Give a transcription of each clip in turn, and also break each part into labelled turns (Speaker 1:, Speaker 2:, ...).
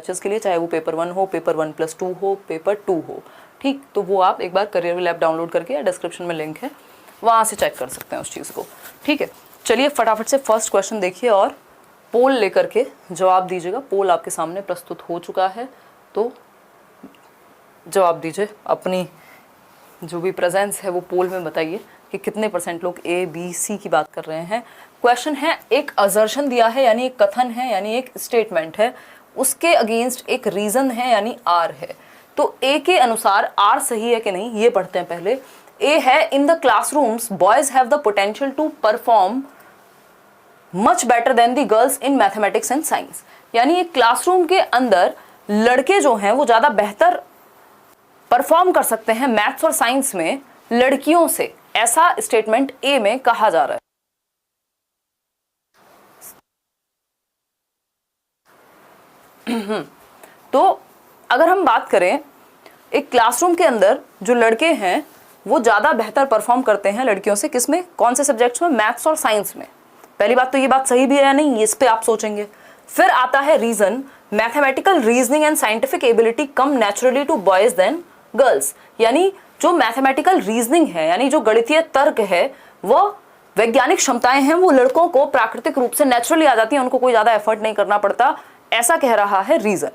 Speaker 1: Batches के लिए, चाहे वो पेपर 1 हो, पेपर 1+2 हो, पेपर 2 हो। ठीक, तो वो आप एक बार करियर विल ऐप डाउनलोड करके, या डिस्क्रिप्शन में लिंक है वहाँ से चेक कर सकते हैं उस चीज़ को। ठीक है, चलिए फटाफट से फर्स्ट क्वेश्चन देखिए और पोल लेकर के जवाब दीजिएगा। पोल आपके सामने प्रस्तुत हो चुका है, तो जवाब दीजिए। अपनी जो भी प्रेजेंस है वो पोल में बताइए कि कितने % लोग A, B, C की बात कर रहे हैं। क्वेश्चन है, एक असर्शन दिया है यानी एक कथन है यानी एक स्टेटमेंट है, उसके अगेंस्ट एक रीजन है यानी R है। तो A के अनुसार R सही है कि नहीं ये पढ़ते हैं पहले। A है, in the classrooms boys have the potential to perform much better than the girls in mathematics and science. यानी एक क्लासरूम के अंदर लड़के जो हैं वो ज़्यादा बेहतर परफॉर्म कर सकते हैं मैथ्स और साइंस में लड़कियों से, ऐसा स्टेटमेंट ए में कहा जा रहा है। तो अगर हम बात करें, एक क्लासरूम के अंदर जो लड़के हैं वो ज़्यादा बेहतर परफॉर्म करते हैं लड़कियों से, किसमें, कौन से सब्जेक्ट्स में, मैथ्स और साइंस में। पहली बात तो ये बात सही भी है या नहीं, इस पे आप सोचेंगे। फिर आता है reason, mathematical reasoning and scientific ability come naturally to boys than girls. यानी जो मैथमेटिकल रीजनिंग है यानी जो गणितीय तर्क है, वो वैज्ञानिक क्षमताएं हैं, वो लड़कों को प्राकृतिक रूप से नेचुरली आ जाती हैं, उनको कोई ज्यादा एफर्ट नहीं करना पड़ता, ऐसा कह रहा है रीजन।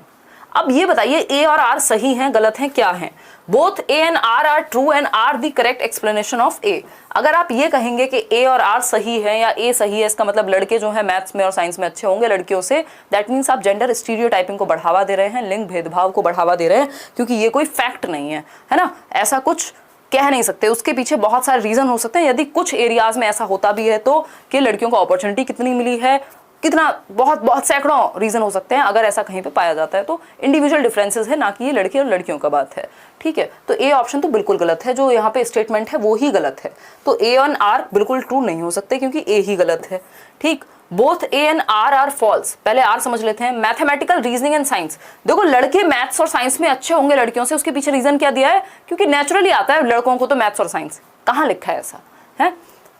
Speaker 1: अब ये बताइए ए और आर सही हैं, गलत हैं, क्या हैं? Both A and R R true and R the correct explanation of A. अगर आप ये कहेंगे कि ए और आर सही है या ए सही है, इसका मतलब लड़के जो है मैथ्स में और साइंस में अच्छे होंगे लड़कियों से, दैट मीन्स आप जेंडर स्टीरियोटाइपिंग को बढ़ावा दे रहे हैं, लिंग भेदभाव को बढ़ावा दे रहे हैं, क्योंकि ये कोई फैक्ट नहीं है, है ना, ऐसा कुछ कह नहीं सकते। उसके पीछे बहुत सारे रीजन हो सकते हैं। यदि कुछ एरियाज में ऐसा होता भी है तो कि लड़कियों को अपॉर्चुनिटी कितनी मिली है, कितना, बहुत सैकड़ों रीजन हो सकते हैं अगर ऐसा कहीं पे पाया जाता है। तो इंडिविजुअल डिफरेंसेस है, ना कि ये लड़के और लड़कियों का बात है। ठीक है, तो ए ऑप्शन तो बिल्कुल गलत है, जो यहाँ पे स्टेटमेंट है वो ही गलत है। तो ए और आर बिल्कुल ट्रू नहीं हो सकते क्योंकि ए ही गलत है। ठीक, both A and R are false. पहले आर समझ लेते हैं। मैथमेटिकल रीजनिंग एंड साइंस, देखो लड़के मैथ्स और साइंस में अच्छे होंगे लड़कियों से, उसके पीछे रीजन क्या दिया है, क्योंकि नेचुरली आता है लड़कों को तो मैथ्स और साइंस। कहाँ लिखा है ऐसा, है?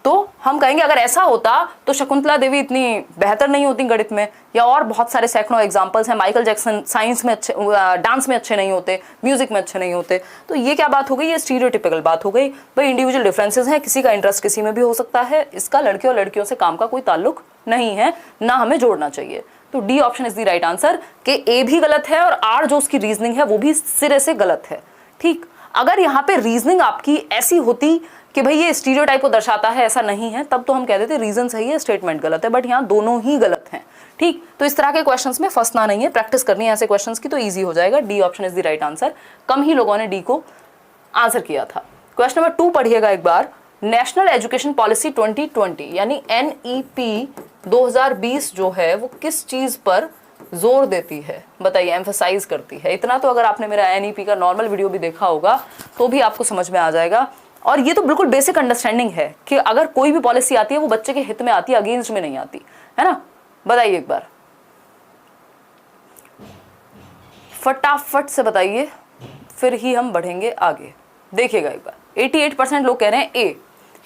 Speaker 1: तो हम कहेंगे अगर ऐसा होता तो शकुंतला देवी इतनी बेहतर नहीं होती गणित में, या और बहुत सारे सैकड़ों एग्जांपल्स हैं। माइकल जैक्सन साइंस में अच्छे, डांस में अच्छे नहीं होते, म्यूजिक में अच्छे नहीं होते। तो ये क्या बात हो गई, ये स्टीरियोटिपिकल बात हो गई। भाई इंडिविजुअल डिफरेंसेस हैं, किसी का इंटरेस्ट किसी में भी हो सकता है, इसका लड़के और लड़कियों से काम का कोई ताल्लुक नहीं है, ना हमें जोड़ना चाहिए। तो D option is the right answer, कि ए भी गलत है और आर जो उसकी रीजनिंग है वो भी सिरे से गलत है। ठीक, अगर यहाँ पे रीजनिंग आपकी ऐसी होती कि भाई ये स्टीरियोटाइप को दर्शाता है, ऐसा नहीं है, तब तो हम कह देते रीजन सही है, स्टेटमेंट गलत है, बट यहाँ दोनों ही गलत हैं। ठीक, तो इस तरह के क्वेश्चंस में फंसना नहीं है, प्रैक्टिस करनी है ऐसे क्वेश्चंस की, तो इजी हो जाएगा। D option is the right answer. कम ही लोगों ने डी को आंसर किया था। क्वेश्चन नंबर 2 पढ़िएगा एक बार। नेशनल एजुकेशन पॉलिसी 2020 यानी NEP 2020 जो है वो किस चीज पर जोर देती है, बताइए, एम्फसाइज करती है। इतना तो अगर आपने मेरा NEP का नॉर्मल वीडियो भी देखा होगा तो भी आपको समझ में आ जाएगा। और ये तो बिल्कुल बेसिक अंडरस्टैंडिंग है कि अगर कोई भी पॉलिसी आती है वो बच्चे के हित में आती है, अगेंस्ट में नहीं आती, है ना। बताइए एक बार, फटाफट से बताइए, फिर ही हम बढ़ेंगे आगे। देखिएगा एक बार, 88% लोग कह रहे हैं ए,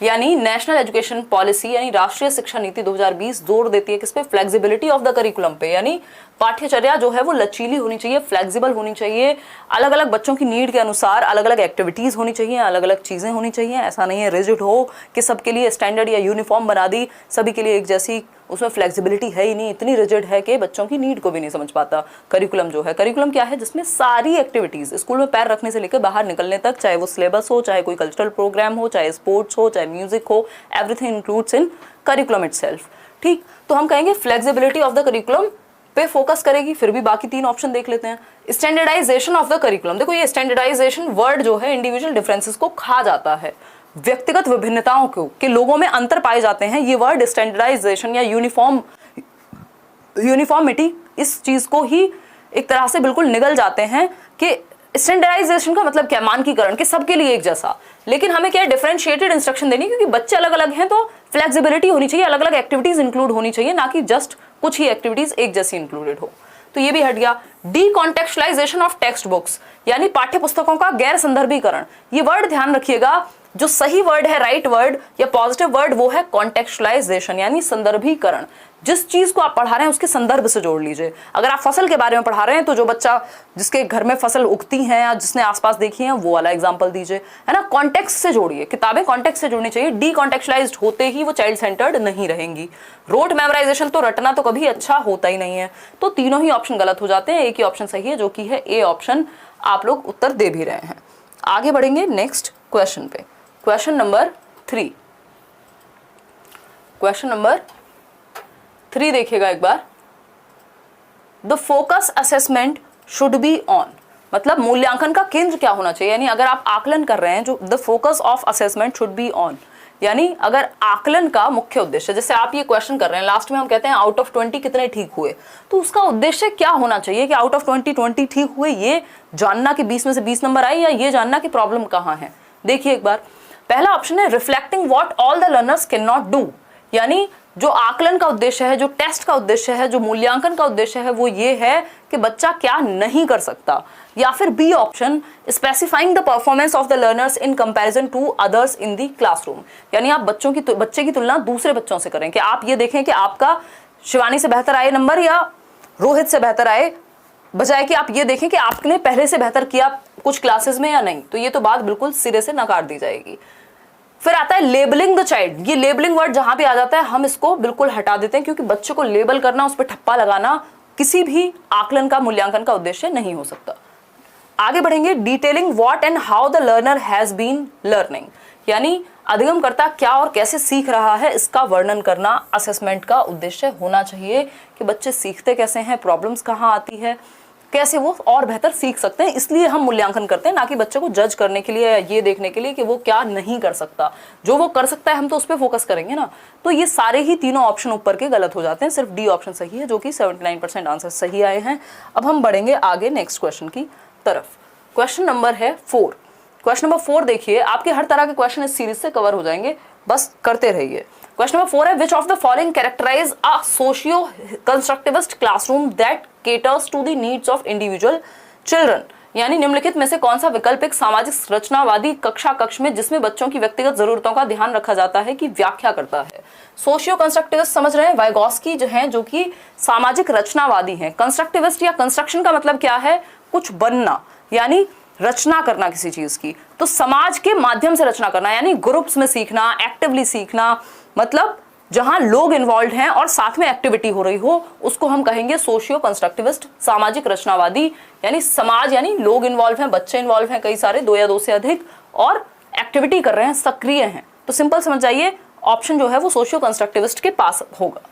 Speaker 1: यानी नेशनल एजुकेशन पॉलिसी यानी राष्ट्रीय शिक्षा नीति 2020 जोर देती है किस पे, फ्लेक्सिबिलिटी ऑफ द करिकुलम पे। यानी पाठ्यचर्या जो है वो लचीली होनी चाहिए, फ्लेक्सिबल होनी चाहिए, अलग अलग बच्चों की नीड के अनुसार अलग अलग एक्टिविटीज होनी चाहिए, अलग अलग चीजें होनी चाहिए। ऐसा नहीं है रिजिड हो कि सबके लिए स्टैंडर्ड या यूनिफॉर्म बना दी, सभी के लिए एक जैसी, उसमें फ्लेक्सिबिलिटी है ही नहीं, इतनी रिजिड है कि बच्चों की नीड को भी नहीं समझ पाता। करिकुलम जो है, करिकुलम क्या है, जिसमें सारी एक्टिविटीज स्कूल में पैर रखने से लेकर बाहर निकलने तक, चाहे वो सिलेबस हो, चाहे कोई कल्चरल प्रोग्राम हो, चाहे स्पोर्ट्स हो, चाहे म्यूजिक हो, एवरीथिंग इंक्लूड्स इन करिकुलम इटसेल्फ। ठीक, तो हम कहेंगे फ्लेक्सिबिलिटी ऑफ द करिकुलम पे फोकस करेगी। फिर भी बाकी 3 ऑप्शन देख लेते हैं। स्टैंडर्डाइजेशन ऑफ द करिकुलम, देखो ये स्टैंडर्डाइजेशन वर्ड जो है इंडिविजुअल डिफरेंसेस को खा जाता है, व्यक्तिगत विभिन्नताओं को, कि लोगों में अंतर पाए जाते हैं। ये वर्ड स्टैंडर्डाइजेशन या यूनिफॉर्मिटी, इस चीज को ही एक तरह से बिल्कुल निगल जाते हैं कि स्टैंडर्डाइजेशन का मतलब क्या, मानकीकरण, कि सबके लिए एक जैसा। लेकिन हमें क्या है, डिफरेंशिएटेड इंस्ट्रक्शन देनी, क्योंकि बच्चे अलग अलग हैं तो फ्लेक्सिबिलिटी होनी चाहिए, अलग अलग एक्टिविटीज इंक्लूड होनी चाहिए, ना कि जस्ट कुछ ही एक्टिविटीज एक जैसी इंक्लूडेड हो। तो ये भी हट गया। डीकॉन्टेक्चुअलाइजेशन ऑफ टेक्स्ट बुक्स यानी पाठ्य पुस्तकों का गैर संदर्भीकरण। ये वर्ड ध्यान रखिएगा, जो सही वर्ड है, राइट वर्ड या पॉजिटिव वर्ड, वो है कॉन्टेक्चुअलाइजेशन यानी संदर्भीकरण। जिस चीज को आप पढ़ा रहे हैं उसके संदर्भ से जोड़ लीजिए। अगर आप फसल के बारे में पढ़ा रहे हैं तो जो बच्चा जिसके घर में फसल उगती है या जिसने आसपास देखी है वो वाला एग्जांपल दीजिए, है ना। कॉन्टेक्स्ट से जोड़िए, किताबें कॉन्टेक्स्ट से जुड़नी चाहिए। डीकॉन्टेक्चुअलाइज्ड होते ही वो चाइल्ड सेंटर्ड नहीं रहेंगी। रोट मेमोराइजेशन तो रटना तो कभी अच्छा होता ही नहीं है। तो तीनों ही ऑप्शन गलत हो जाते हैं, एक ही ऑप्शन सही है जो कि है ए ऑप्शन। आप लोग उत्तर दे भी रहे हैं। आगे बढ़ेंगे नेक्स्ट क्वेश्चन पे। क्वेश्चन नंबर 3, क्वेश्चन नंबर 3 देखिएगा एक बार। The focus assessment should be on, मतलब मूल्यांकन का केंद्र क्या होना चाहिए, यानी अगर आप आकलन कर रहे हैं जो the focus of assessment should be on, यानी अगर आकलन का मुख्य उद्देश्य, जैसे आप ये क्वेश्चन कर रहे हैं, लास्ट में हम कहते हैं आउट ऑफ 20 कितने ठीक हुए, तो उसका उद्देश्य क्या होना चाहिए कि आउट ऑफ 20 ठीक हुए, ये जानना कि 20 में से 20 नंबर आए, या ये जानना कि प्रॉब्लम कहाँ है। देखिए एक बार, पहला ऑप्शन है reflecting what all the learners can not do, यानी जो आकलन का उद्देश्य है, जो टेस्ट का उद्देश्य है, जो मूल्यांकन का उद्देश्य है, वो ये है कि बच्चा क्या नहीं कर सकता। या फिर B option specifying the performance of the learners in comparison to others in the classroom, यानी आप बच्चे की तुलना दूसरे बच्चों से करें, कि आप ये देखें कि आपका शिवानी से बेहतर आए नंबर या रोहित से बेहतर आए, बजाय कि आप ये देखें कि आपने पहले से बेहतर किया कुछ क्लासेस में या नहीं। तो ये तो बात बिल्कुल सिरे से नकार दी जाएगी। फिर आता है लेबलिंग द चाइल्ड, ये लेबलिंग वर्ड जहां पे आ जाता है हम इसको बिल्कुल हटा देते हैं, क्योंकि बच्चे को लेबल करना, उस पर ठप्पा लगाना किसी भी आकलन का मूल्यांकन का उद्देश्य नहीं हो सकता। आगे बढ़ेंगे, detailing what and how the learner has been learning, यानी अधिगमकर्ता क्या और कैसे सीख रहा है इसका वर्णन करना असेसमेंट का उद्देश्य होना चाहिए, कि बच्चे सीखते कैसे हैं, प्रॉब्लम्स कहाँ आती है, कैसे वो और बेहतर सीख सकते हैं। इसलिए हम मूल्यांकन करते हैं, ना कि बच्चे को जज करने के लिए या ये देखने के लिए कि वो क्या नहीं कर सकता। जो वो कर सकता है हम तो उस पर फोकस करेंगे ना। तो ये सारे ही तीनों ऑप्शन ऊपर के गलत हो जाते हैं, सिर्फ डी ऑप्शन सही है, जो कि 79% आंसर सही आए हैं। अब हम बढ़ेंगे आगे नेक्स्ट क्वेश्चन की तरफ। क्वेश्चन नंबर है 4। क्वेश्चन नंबर 4 देखिए, आपके हर तरह के क्वेश्चन इस सीरीज से कवर हो जाएंगे, बस करते रहिए। क्वेश्चन नंबर 4 है, which of the following characterize a socio constructivist classroom that caters to the needs of individual children, यानी निम्नलिखित में से कौन सा विकल्प एक सामाजिक रचनावादी कक्षा कक्ष में जिसमें बच्चों की व्यक्तिगत जरूरतों का ध्यान रखा जाता है की व्याख्या करता है। सोशियो कंस्ट्रक्टिविस्ट समझ रहे हैं, वाइगॉस्की जो हैं जो कि सामाजिक रचनावादी हैं। कंस्ट्रक्टिविस्ट या कंस्ट्रक्शन का मतलब क्या है, कुछ बनना, यानी रचना करना किसी चीज की, तो समाज के माध्यम से रचना करना, यानी ग्रुप्स में सीखना, एक्टिवली सीखना, मतलब जहां लोग इन्वॉल्व हैं और साथ में एक्टिविटी हो रही हो, उसको हम कहेंगे सोशियो कंस्ट्रक्टिविस्ट, सामाजिक रचनावादी। यानी समाज यानी लोग इन्वॉल्व हैं, बच्चे इन्वॉल्व हैं, कई सारे, 2 या 2 से अधिक, और एक्टिविटी कर रहे हैं, सक्रिय हैं। तो सिंपल समझ जाइए, ऑप्शन जो है वो सोशियो कंस्ट्रक्टिविस्ट के पास होगा।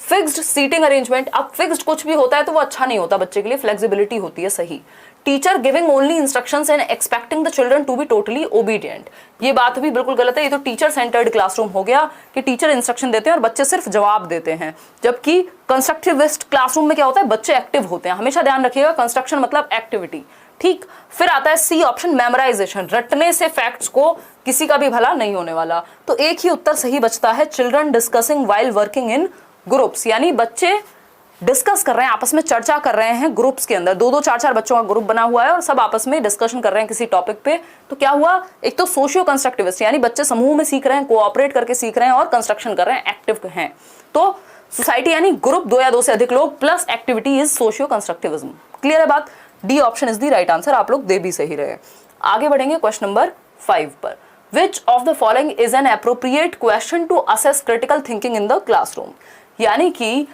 Speaker 1: फिक्स्ड सीटिंग अरेंजमेंट, अब फिक्स्ड कुछ भी होता है तो वो अच्छा नहीं होता बच्चे के लिए, फ्लेक्सिबिलिटी होती है सही। Teacher giving only instructions and expecting the children to be totally obedient, ये बात भी बिल्कुल गलत है। ये तो टीचर सेंटर्ड क्लासरूम हो गया कि टीचर इंस्ट्रक्शन देते हैं और बच्चे सिर्फ जवाब देते हैं, जबकि कंस्ट्रक्टिविस्ट क्लासरूम में क्या होता है, बच्चे एक्टिव होते हैं। हमेशा ध्यान रखिएगा, कंस्ट्रक्शन मतलब एक्टिविटी, ठीक। फिर आता है सी ऑप्शन, मेमोराइजेशन, रटने से फैक्ट्स को किसी का भी भला नहीं होने वाला। तो एक ही उत्तर सही बचता है, children discussing while working in groups, यानी बच्चे डिस्कस कर रहे हैं, आपस में चर्चा कर रहे हैं ग्रुप्स के अंदर, 2-2 4-4 बच्चों का ग्रुप बना हुआ है और सब आपस में डिस्कशन कर रहे हैं किसी टॉपिक पे। तो क्या हुआ, एक तो सोशियो कंस्ट्रक्टिविस्ट, यानी बच्चे समूह में सीख रहे हैं, कोऑपरेट करके सीख रहे हैं और कंस्ट्रक्शन कर रहे हैं, एक्टिव हैं। तो सोसाइटी यानी ग्रुप, 2 या 2 से अधिक लोग plus activity is socio constructivism. Clear है बात, D option is the right answer, आप लोग दे भी सही रहे। आगे बढ़ेंगे क्वेश्चन नंबर 5 पर। Which of the following is an appropriate question to assess critical thinking in the classroom, यानी कि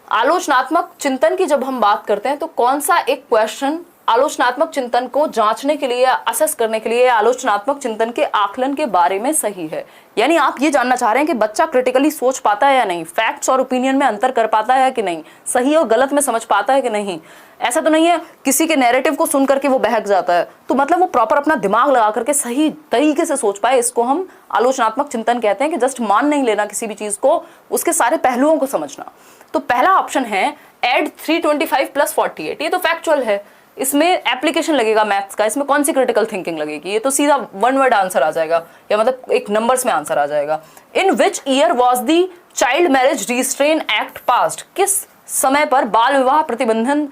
Speaker 1: आलोचनात्मक चिंतन की जब हम बात करते हैं तो कौन सा एक क्वेश्चन आलोचनात्मक चिंतन को जांचने के लिए, असेस करने के लिए, आलोचनात्मक चिंतन के आकलन के बारे में सही है। यानी आप ये जानना चाह रहे हैं कि बच्चा क्रिटिकली सोच पाता है या नहीं, फैक्ट्स और ओपिनियन में अंतर कर पाता है कि नहीं, सही और गलत में समझ पाता है कि नहीं। ऐसा तो नहीं है किसी के नैरेटिव को सुन करके वो बहक जाता है, तो मतलब वो प्रॉपर अपना दिमाग लगा करके सही तरीके से सोच पाए, इसको हम आलोचनात्मक चिंतन कहते हैं, कि जस्ट मान नहीं लेना किसी भी चीज को, उसके सारे पहलुओं को समझना। तो पहला ऑप्शन है एड 325 + 48, ये तो फैक्चुअल है, इसमें एप्लीकेशन लगेगा मैथ्स का, इसमें कौन सी क्रिटिकल थिंकिंग लगेगी, ये तो सीधा 1 वर्ड आंसर आ जाएगा, या मतलब एक नंबर्स में आंसर आ जाएगा। In which year was the child marriage restraint act passed, किस समय पर बाल विवाह प्रतिबंधन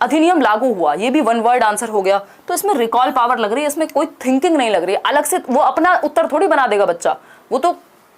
Speaker 1: अधिनियम लागू हुआ, ये भी 1 वर्ड आंसर हो गया। तो इसमें रिकॉल पावर लग रही है, इसमें कोई थिंकिंग नहीं लग रही है, अलग से वो अपना उत्तर थोड़ी बना देगा बच्चा, वो तो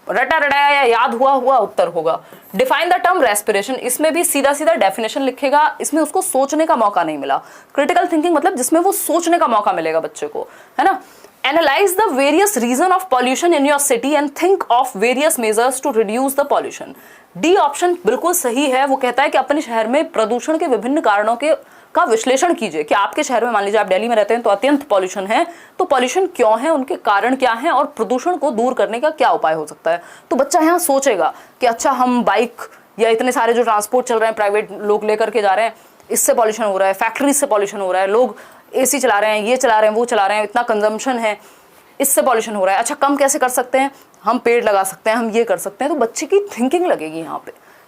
Speaker 1: रटा रटाया या याद हुआ हुआ उत्तर होगा। डिफाइन द टर्म रेस्पिरेशन, इसमें भी सीधा सीधा डेफिनेशन लिखेगा, इसमें उसको सोचने का मौका नहीं मिला। क्रिटिकल थिंकिंग मतलब जिसमें वो सोचने का मौका मिलेगा बच्चे को, है ना। Analyse the various reason of pollution in your city and think of various measures to reduce the pollution. D option बिल्कुल सही है, वो कहता है कि अपने शहर में प्रदूषण के विभिन्न कारणों के का विश्लेषण कीजिए कि आपके शहर में, मान लीजिए आप दिल्ली में रहते हैं तो अत्यंत पॉल्यूशन है, तो पॉल्यूशन क्यों है, उनके कारण क्या हैं और प्रदूषण को दूर करने का क्या उपाय हो सकता है। तो बच्चा यहाँ सोचेगा कि अच्छा हम बाइक या इतने सारे जो ट्रांसपोर्ट चल रहे हैं प्राइवेट लोग लेकर के जा रहे हैं, इससे पॉल्यूशन हो रहा है, फैक्ट्रीज से पॉल्यूशन हो रहा है, लोग एसी चला रहे हैं, ये चला रहे हैं, वो चला रहे हैं, इतना कंजम्पशन है, इससे पॉल्यूशन हो रहा है। अच्छा कम कैसे कर सकते हैं, हम पेड़ लगा सकते हैं, हम ये कर सकते हैं। तो बच्चे की थिंकिंग लगेगी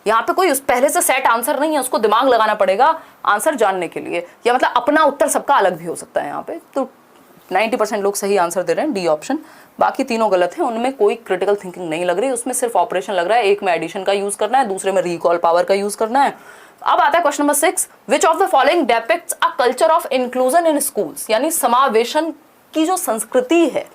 Speaker 1: यहाँ पे कोई उस पहले से सेट आंसर नहीं है, उसको दिमाग लगाना पड़ेगा आंसर जानने के लिए, या मतलब अपना उत्तर सबका अलग भी हो सकता है यहाँ पे। तो 90% लोग सही आंसर दे रहे हैं डी ऑप्शन, बाकी तीनों गलत हैं, उनमें कोई क्रिटिकल थिंकिंग नहीं लग रही, उसमें सिर्फ ऑपरेशन लग रहा है, एक में एडिशन का यूज करना है, दूसरे में रिकॉल पावर का यूज करना है। अब आता है question number 6, which of the following depicts a culture of inclusion in schools, यानी समावेशन की जो संस्कृति है,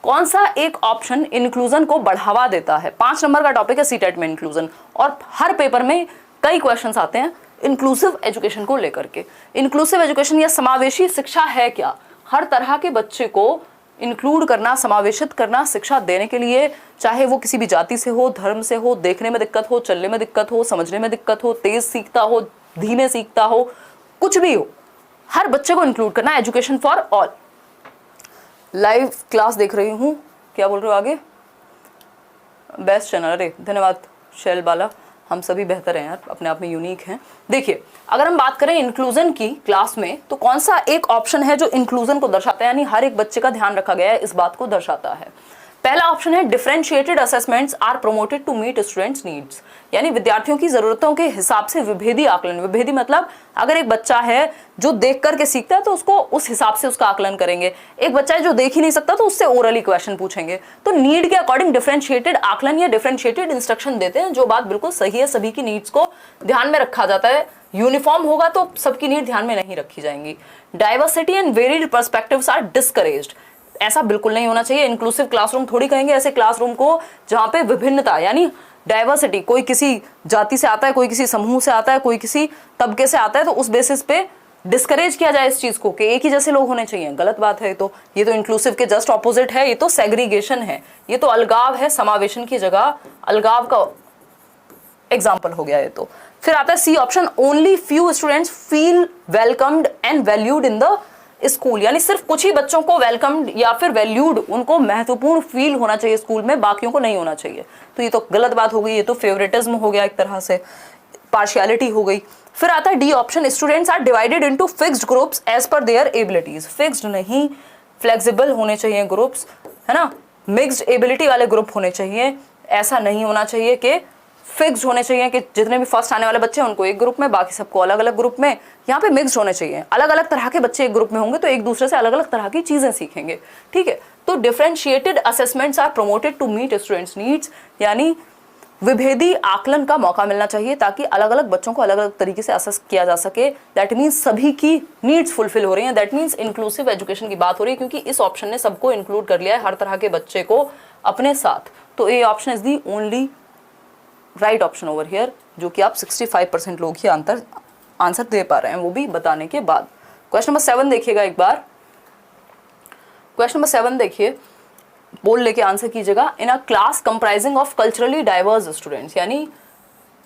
Speaker 1: कौन सा एक ऑप्शन इंक्लूजन को बढ़ावा देता है। 5 नंबर का टॉपिक है सीटेट में इंक्लूजन, और हर पेपर में कई क्वेश्चंस आते हैं इंक्लूसिव एजुकेशन को लेकर के। इंक्लूसिव एजुकेशन या समावेशी शिक्षा है क्या, हर तरह के बच्चे को इंक्लूड करना, समावेशित करना शिक्षा देने के लिए, चाहे वो किसी भी जाति से हो, धर्म से हो, देखने में दिक्कत हो, चलने में दिक्कत हो, समझने में दिक्कत हो, तेज सीखता हो, धीमे सीखता हो, कुछ भी हो, हर बच्चे को इंक्लूड करना, education for all. Live class देख रही हूँ, क्या बोल रहे हो आगे, बेस्ट चैनल, अरे धन्यवाद शैल बाला, हम सभी बेहतर हैं यार, अपने आप में यूनिक हैं। देखिए अगर हम बात करें इंक्लूजन की क्लास में, तो कौन सा एक ऑप्शन है जो इंक्लूजन को दर्शाता है, यानी हर एक बच्चे का ध्यान रखा गया है, इस बात को दर्शाता है। पहला ऑप्शन है differentiated assessments are promoted to meet students needs, यानी विद्यार्थियों की जरूरतों के हिसाब से विभेदी आकलन। विभेदी मतलब अगर एक बच्चा है जो देख करके सीखता है तो उसको उस हिसाब से उसका आकलन करेंगे, एक बच्चा है जो देख ही नहीं सकता तो उससे ओरली क्वेश्चन पूछेंगे। तो नीड के अकॉर्डिंग डिफरेंशिएटेड आकलन या डिफरेंशिएटेड इंस्ट्रक्शन देते हैं, जो बात बिल्कुल सही है, सभी की नीड्स को ध्यान में रखा जाता है। यूनिफॉर्म होगा तो सबकी नीड ध्यान में नहीं रखी जाएंगी। Diversity and varied perspectives are discouraged, ऐसा बिल्कुल नहीं होना चाहिए। इंक्लूसिव क्लासरूम थोड़ी कहेंगे ऐसे क्लासरूम को जहां पे विभिन्नता यानी डाइवर्सिटी, कोई किसी जाति से आता है, कोई किसी समूह से आता है, कोई किसी तबके से आता है, तो उस बेसिस पे डिस्करेज किया जाए इस चीज को कि एक ही जैसे लोग होने चाहिए, गलत बात है। तो ये तो इंक्लूसिव के जस्ट ऑपोजिट है, ये तो सेग्रीगेशन है, ये तो अलगाव है, समावेशन की जगह अलगाव का एग्जाम्पल हो गया ये तो। फिर आता है C option, only few students feel welcomed and valued in the school, यानी सिर्फ कुछ ही बच्चों को वेलकम्ड या फिर वैल्यूड, उनको महत्वपूर्ण फील होना चाहिए स्कूल में, बाकियों को नहीं होना चाहिए। तो ये तो गलत बात हो गई, ये तो फेवरेटिज्म हो गया, एक तरह से पार्शियलिटी हो गई। फिर आता है D option, students are divided into fixed groups as per their abilities, fixed नहीं, फ्लेक्सिबल होने चाहिए ग्रुप्स, है ना, मिक्स्ड एबिलिटी वाले ग्रुप होने चाहिए। ऐसा नहीं होना चाहिए कि फिक्स्ड होने चाहिए कि जितने भी फर्स्ट आने वाले बच्चे हैं उनको एक ग्रुप में, बाकी सबको अलग अलग ग्रुप में। यहाँ पे मिक्स्ड होने चाहिए, अलग अलग तरह के बच्चे एक ग्रुप में होंगे तो एक दूसरे से अलग अलग तरह की चीजें सीखेंगे, ठीक है। तो differentiated assessments are promoted to meet students needs, यानी विभेदी आकलन का मौका मिलना चाहिए ताकि अलग अलग बच्चों को अलग अलग तरीके से असेस किया जा सके। दैट मीन्स सभी की नीड्स फुलफिल हो रही हैं, दैट मीन्स इंक्लूसिव एजुकेशन की बात हो रही है, क्योंकि इस ऑप्शन ने सबको इंक्लूड कर लिया है, हर तरह के बच्चे को अपने साथ। तो ये option is the only right option over here, जो कि आप 65% लोग ही आंसर दे पा रहे हैं, वो भी बताने के बाद। क्वेश्चन नंबर 7 देखिएगा एक बार, क्वेश्चन नंबर 7 देखिए, बोल लेके आंसर कीजिएगा। In a class comprising of culturally diverse students, यानी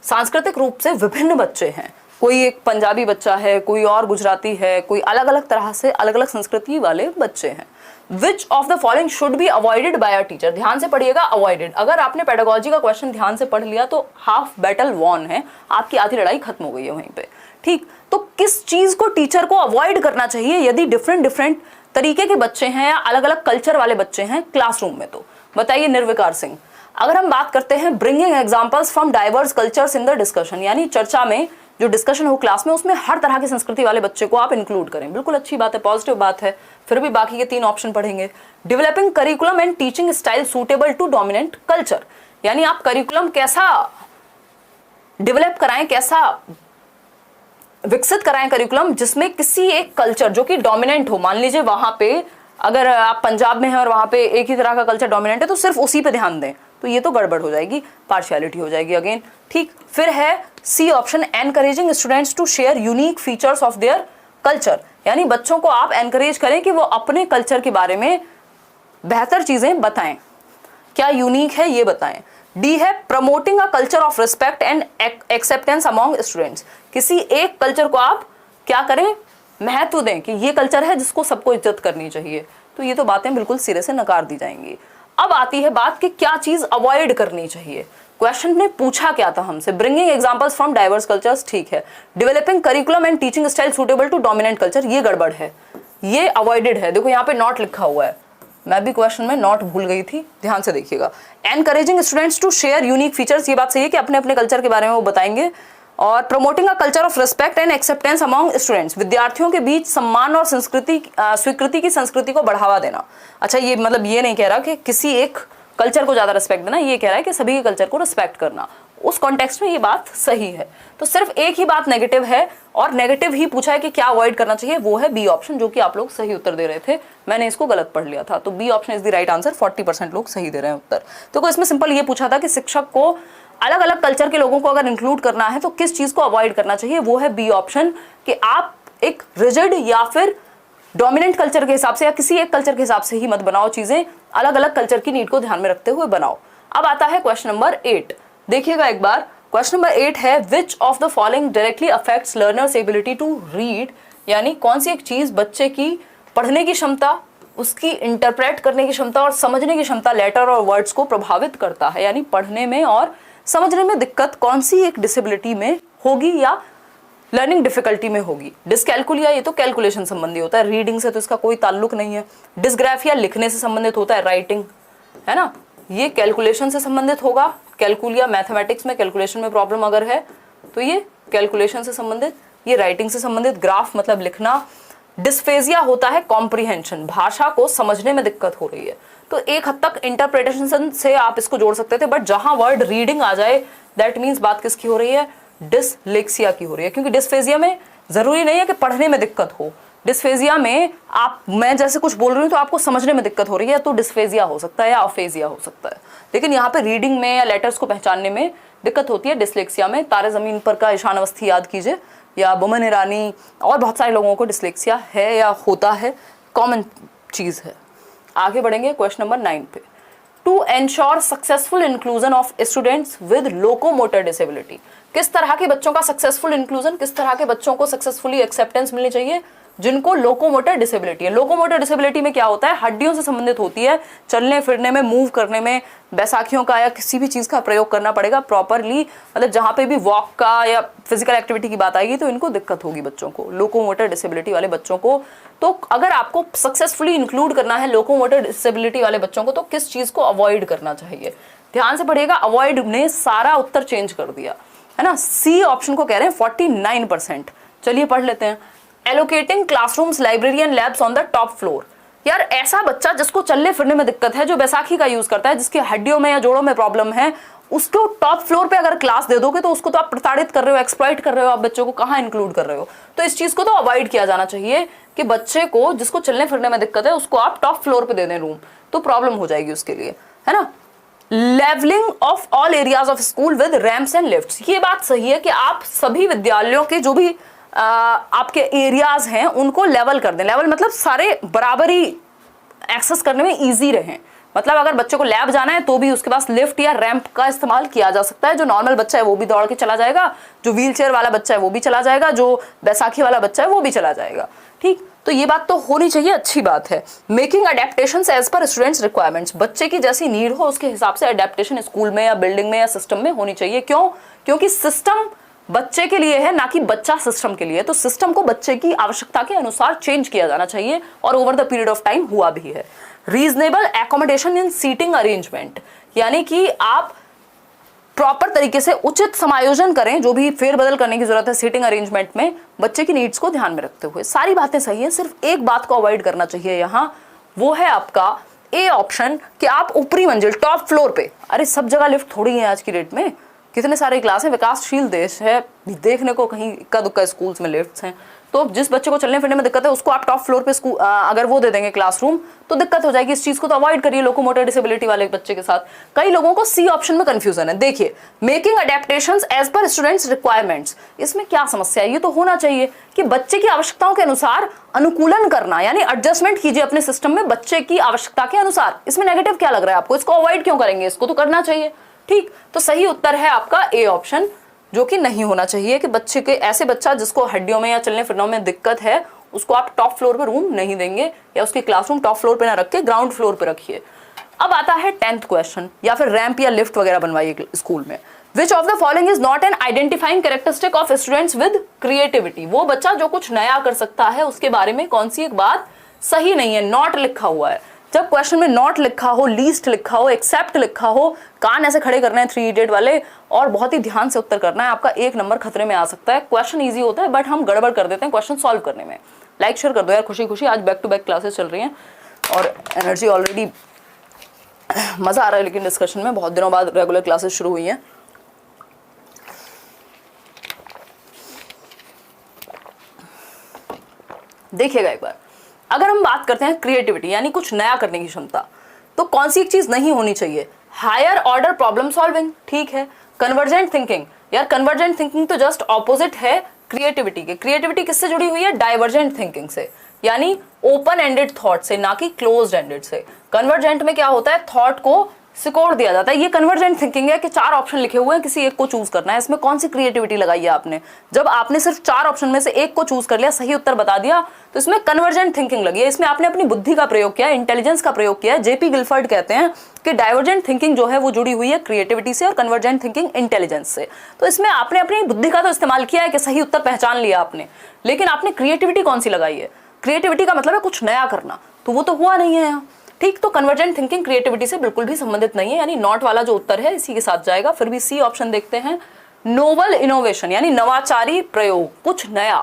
Speaker 1: सांस्कृतिक रूप से विभिन्न बच्चे हैं, कोई एक पंजाबी बच्चा है, कोई और गुजराती है, कोई अलग अलग तरह से अलग अलग संस्कृति वाले बच्चे हैं। विच of the following should be avoided by a teacher, ध्यान से पढ़िएगा, अवॉइडेड। अगर आपने पेडागोजी का क्वेश्चन ध्यान से पढ़ लिया तो हाफ बैटल वॉन है, आपकी आधी लड़ाई खत्म हो गई है वहीं पे, ठीक। तो किस चीज को टीचर को अवॉइड करना चाहिए यदि डिफरेंट तरीके के बच्चे हैं या अलग अलग कल्चर वाले बच्चे हैं क्लासरूम में, तो बताइए निर्विकार सिंह। अगर हम बात करते हैं bringing examples from diverse cultures in the discussion, यानी चर्चा में जो डिस्कशन हो क्लास में, उसमें हर तरह की संस्कृति वाले बच्चे को आप इंक्लूड करें, बिल्कुल अच्छी बात है, पॉजिटिव बात है। फिर भी बाकी के 3 ऑप्शन पढ़ेंगे। Developing curriculum and teaching style suitable to dominant culture, यानी आप करिकुलम कैसा डेवलप कराएं, कैसा विकसित कराएं करिकुलम जिसमें किसी एक कल्चर जो कि डोमिनेंट हो, मान लीजिए वहां पे अगर आप पंजाब में हैं और वहां पे एक ही तरह का कल्चर डोमिनेंट है तो सिर्फ उसी पे ध्यान दें, तो ये तो गड़बड़ हो जाएगी, पार्शियलिटी हो जाएगी अगेन। ठीक, फिर है C option, encouraging students to share unique features of their culture, यानी बच्चों को आप एनकरेज करें कि वो अपने कल्चर के बारे में बेहतर चीजें बताएं, क्या यूनिक है ये बताएं। डी है promoting a culture of respect and acceptance among students, किसी एक कल्चर को आप क्या करें, महत्व दें कि ये कल्चर है जिसको सबको इज्जत करनी चाहिए। तो ये तो बातें बिल्कुल सिरे से नकार दी जाएंगी। अब आती है बात कि क्या चीज अवॉइड करनी चाहिए। क्वेश्चन ने पूछा क्या था हमसे, bringing examples from diverse cultures, ठीक है। Developing curriculum and teaching style suitable to dominant culture, ये गड़बड़ है, ये अवॉइडेड है। देखो यहाँ पे नॉट लिखा हुआ है, मैं भी क्वेश्चन में नॉट भूल गई थी, ध्यान से देखिएगा। Encouraging students to share unique features, ये बात सही है कि अपने अपने कल्चर के बारे में वो बताएंगे। और promoting a culture of respect and acceptance among students, विद्यार्थियों के बीच सम्मान और स्वीकृति की संस्कृति को बढ़ावा देना। अच्छा, ये मतलब ये नहीं कह रहा कि किसी एक कल्चर को ज्यादा रिस्पेक्ट देना, ये कह रहा है कि सभी के कल्चर को रिस्पेक्ट करना। उस कॉन्टेक्स्ट में ये बात सही है। तो सिर्फ एक ही बात नेगेटिव है, और नेगेटिव ही पूछा है कि क्या अवॉइड करना चाहिए, वो है बी ऑप्शन, जो कि आप लोग सही उत्तर दे रहे थे, मैंने इसको गलत पढ़ लिया था। तो B option is the right answer, 40% लोग सही दे रहे हैं उत्तर। तो इसमें सिंपल ये पूछा था कि शिक्षक को अलग अलग कल्चर के लोगों को अगर इंक्लूड करना है तो किस चीज को अवॉइड करना चाहिए, वो है बी ऑप्शन, कि आप एक रिजिड या फिर डोमिनेंट कल्चर के हिसाब से या किसी एक कल्चर के हिसाब से ही मत बनाओ चीजें, अलग अलग कल्चर की नीड को ध्यान में रखते हुए बनाओ। अब आता है क्वेश्चन नंबर 8, देखिएगा एक बार। क्वेश्चन नंबर 8 है which of the following directly affects learners ability to read, यानी कौन सी एक चीज बच्चे की पढ़ने की क्षमता, उसकी इंटरप्रेट करने की क्षमता और समझने की क्षमता, लेटर और वर्ड्स को प्रभावित करता है, यानी पढ़ने में और समझने में दिक्कत कौन सी एक डिसेबिलिटी में होगी या लर्निंग डिफिकल्टी में होगी। डिस्कैल्कुलिया, ये तो कैलकुलेशन संबंधी होता है, रीडिंग से तो इसका कोई ताल्लुक नहीं है। डिस्ग्राफिया लिखने से संबंधित होता है, राइटिंग है ना, ये कैलकुलेशन से संबंधित होगा। कैलकुलिया मैथमेटिक्स में कैलकुलेशन में प्रॉब्लम अगर है तो ये कैलकुलेशन से संबंधित, ये राइटिंग से संबंधित, ग्राफ मतलब लिखना। डिस्फेजिया होता है कॉम्प्रिहेंशन, भाषा को समझने में दिक्कत हो रही है। तो एक हद तक इंटरप्रिटेशन से आप इसको जोड़ सकते थे, बट जहां वर्ड रीडिंग आ जाए दैट मीन्स बात किसकी हो रही है, डिसलेक्सिया की हो रही है। क्योंकि डिस्फेजिया में जरूरी नहीं है कि पढ़ने में दिक्कत हो, डिस्फेजिया में मैं जैसे कुछ बोल रही हूँ तो आपको समझने में दिक्कत हो रही है, तो डिस्फेजिया हो सकता है या अफेजिया हो सकता है। लेकिन यहाँ पे रीडिंग में या लेटर्स को पहचानने में दिक्कत होती है डिस्लेक्सिया में। तारे जमीन पर का ईशान अवस्थी याद कीजिए, या बोमन ईरानी और बहुत सारे लोगों को डिस्लेक्सिया है या होता है, कॉमन चीज है। आगे बढ़ेंगे क्वेश्चन नंबर 9 पे। To ensure successful inclusion of students with locomotor disability, किस तरह के बच्चों का सक्सेसफुल इंक्लूजन, किस तरह के बच्चों को सक्सेसफुली एक्सेप्टेंस मिलनी चाहिए, जिनको लोकोमोटर डिसेबिलिटी है। लोकोमोटर डिसेबिलिटी में क्या होता है, हड्डियों से संबंधित होती है, चलने फिरने में, मूव करने में, बैसाखियों का या किसी भी चीज का प्रयोग करना पड़ेगा प्रॉपरली, मतलब जहां पे भी वॉक का या फिजिकल एक्टिविटी की बात आएगी तो इनको दिक्कत होगी बच्चों को, लोकोमोटर डिसेबिलिटी वाले बच्चों को। तो अगर आपको सक्सेसफुली इंक्लूड करना है लोकोमोटर डिसेबिलिटी वाले बच्चों को, तो किस चीज को अवॉइड करना चाहिए, ध्यान से पढ़िएगा। अवॉइड ने सारा उत्तर चेंज कर दिया है ना, सी ऑप्शन को कह रहे हैं 49%। चलिए पढ़ लेते हैं। Allocating classrooms, library and labs on the top floor, यार ऐसा बच्चा जिसको चलने फिरने में दिक्कत है, जो बैसाखी का यूज करता है, जिसकी हड्डियों में या जोड़ों में प्रॉब्लम है, उसको टॉप फ्लोर पे अगर क्लास दे दोगे तो उसको तो आप प्रताड़ित कर रहे हो, एक्सप्लॉइट कर रहे हो, आप बच्चों को कहाँ इंक्लूड कर रहे हो। तो इस चीज को तो अवॉइड किया जाना चाहिए कि बच्चे को जिसको चलने फिरने में दिक्कत है उसको आप टॉप फ्लोर पे दे दें रूम, तो प्रॉब्लम हो जाएगी उसके लिए, है ना। Levelling of all areas of school with ramps and lifts, ये बात सही है कि आप सभी विद्यालयों के जो भी आपके एरियाज हैं उनको लेवल कर दें। लेवल मतलब सारे बराबरी एक्सेस करने में इजी रहें, मतलब अगर बच्चे को लैब जाना है तो भी उसके पास लिफ्ट या रैंप का इस्तेमाल किया जा सकता है। जो नॉर्मल बच्चा है वो भी दौड़ के चला जाएगा, जो व्हील चेयर वाला बच्चा है वो भी चला जाएगा, जो बैसाखी वाला बच्चा है वो भी चला जाएगा, ठीक। तो ये बात तो होनी चाहिए, अच्छी बात है। Making adaptations as per students requirements, बच्चे की जैसी नीड हो उसके हिसाब से अडेप्टेशन स्कूल में या बिल्डिंग में या सिस्टम में होनी चाहिए। क्यों? क्योंकि सिस्टम बच्चे के लिए है, ना कि बच्चा सिस्टम के लिए। तो सिस्टम को बच्चे की आवश्यकता के अनुसार चेंज किया जाना चाहिए, और over the period of time हुआ भी है। रीजनेबल एकोमोडेशन इन सीटिंग अरेंजमेंट, यानी कि आप प्रॉपर तरीके से उचित समायोजन करें, जो भी फेरबदल करने की जरूरत है सीटिंग अरेंजमेंट में, बच्चे की नीड्स को ध्यान में रखते हुए। सारी बातें सही हैं, सिर्फ एक बात को अवॉइड करना चाहिए यहाँ, वो है आपका ए ऑप्शन, कि आप ऊपरी मंजिल टॉप फ्लोर पे, अरे सब जगह लिफ्ट थोड़ी है आज की डेट में, कितने सारे क्लास हैं, विकासशील देश है, देखने को कहीं इक्का दुक्का स्कूल्स में लिफ्ट्स हैं, तो जिस बच्चे को चलने फिरने में दिक्कत है उसको आप टॉप फ्लोर पे अगर वो दे देंगे क्लासरूम तो दिक्कत हो जाएगी। इस चीज को तो अवॉइड करिए लोकोमोटर डिसेबिलिटी वाले बच्चे के साथ। कई लोगों को सी ऑप्शन में कंफ्यूजन है। देखिए, making adaptations as per students requirements, इसमें क्या समस्या है? ये तो होना चाहिए कि बच्चे की आवश्यकताओं के अनुसार अनुकूलन करना, यानी एडजस्टमेंट कीजिए अपने सिस्टम में बच्चे की आवश्यकता के अनुसार। इसमें नेगेटिव क्या लग रहा है आपको? इसको अवॉइड क्यों करेंगे? इसको तो करना चाहिए। ठीक, तो सही उत्तर है आपका ए ऑप्शन, जो कि नहीं होना चाहिए कि बच्चे के ऐसे बच्चा जिसको हड्डियों में या चलने फिरने में दिक्कत है उसको आप टॉप फ्लोर पे रूम नहीं देंगे, या उसकी क्लासरूम टॉप फ्लोर पे ना रख के ग्राउंड फ्लोर पे रखिए। अब आता है 10th क्वेश्चन, या फिर रैंप या लिफ्ट वगैरह बनवाइए स्कूल में। Which of the following is not an identifying characteristic of students with creativity, वो बच्चा जो कुछ नया कर सकता है उसके बारे में कौन सी एक बात सही नहीं है? नॉट लिखा हुआ है। जब क्वेश्चन में नॉट लिखा हो, लीस्ट लिखा हो, एक्सेप्ट लिखा हो, कान ऐसे खड़े करने हैं 3 इडियट वाले, और बहुत ही ध्यान से उत्तर करना है, आपका 1 नंबर खतरे में आ सकता है। क्वेश्चन इजी होता है बट हम गड़बड़ कर देते हैं क्वेश्चन सॉल्व करने में। लाइक शेयर कर दो यार खुशी खुशी, आज बैक टू बैक क्लासेस चल रही हैं और एनर्जी ऑलरेडी, मजा आ रहा है लेकिन डिस्कशन में। बहुत दिनों बाद रेगुलर क्लासेस शुरू हुई हैं। देखिएगा एक बार, अगर हम बात करते हैं क्रिएटिविटी यानी कुछ नया करने की क्षमता, तो कौन सी एक चीज नहीं होनी चाहिए? हायर ऑर्डर प्रॉब्लम सॉल्विंग, ठीक है। कन्वर्जेंट थिंकिंग, यार कन्वर्जेंट थिंकिंग तो जस्ट ऑपोजिट है क्रिएटिविटी के। क्रिएटिविटी किससे जुड़ी हुई है? डाइवर्जेंट थिंकिंग से, यानी ओपन एंडेड थॉट से, ना कि क्लोज्ड एंडेड से। कन्वर्जेंट में क्या होता है? थॉट को सिकोड़ दिया जाता है। ये कन्वर्जेंट थिंकिंग है कि 4 ऑप्शन लिखे हुए हैं, किसी एक को चूज करना है। इसमें कौन सी क्रिएटिविटी लगाई है आपने? जब आपने सिर्फ 4 ऑप्शन में से एक को चूज कर लिया, सही उत्तर बता दिया, तो इसमें कन्वर्जेंट थिंकिंग लगी है। इसमें आपने अपनी बुद्धि का प्रयोग किया, इंटेलिजेंस का प्रयोग किया। जेपी गिलफर्ड कहते हैं कि डाइवर्जेंट थिंकिंग जो है वो जुड़ी हुई है क्रिएटिविटी से और कन्वर्जेंट थिंकिंग इंटेलिजेंस से। तो इसमें आपने अपनी बुद्धि का तो इस्तेमाल किया है कि सही उत्तर पहचान लिया आपने, लेकिन आपने क्रिएटिविटी कौन सी लगाई है? क्रिएटिविटी का मतलब है कुछ नया करना, तो वो तो हुआ नहीं है यहाँ। ठीक, तो कन्वर्जेंट थिंकिंग क्रिएटिविटी से बिल्कुल भी संबंधित नहीं है, यानी नॉट वाला जो उत्तर है इसी के साथ जाएगा। फिर भी सी ऑप्शन देखते हैं। नोवल इनोवेशन यानी नवाचारी प्रयोग, कुछ नया,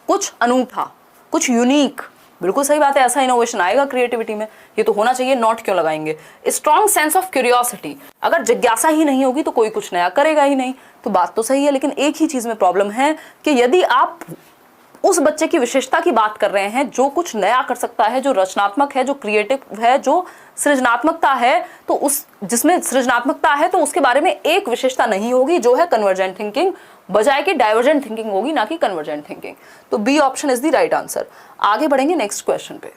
Speaker 1: कुछ अनूठा, कुछ यूनिक, बिल्कुल सही बात है। ऐसा इनोवेशन आएगा क्रिएटिविटी में, ये तो होना चाहिए, नॉट क्यों लगाएंगे? स्ट्रॉन्ग सेंस ऑफ क्यूरियोसिटी, अगर जिज्ञासा ही नहीं होगी तो कोई कुछ नया करेगा ही नहीं, तो बात तो सही है। लेकिन एक ही चीज में प्रॉब्लम है कि यदि आप उस बच्चे की विशेषता की बात कर रहे हैं जो कुछ नया कर सकता है, जो रचनात्मक है, जो क्रिएटिव है, जो सृजनात्मकता है, तो उस जिसमें सृजनात्मकता है तो उसके बारे में एक विशेषता नहीं होगी जो है कन्वर्जेंट थिंकिंग, बजाय कि डाइवर्जेंट थिंकिंग होगी, ना कि कन्वर्जेंट थिंकिंग। तो B option is the right answer. आगे बढ़ेंगे नेक्स्ट क्वेश्चन पे।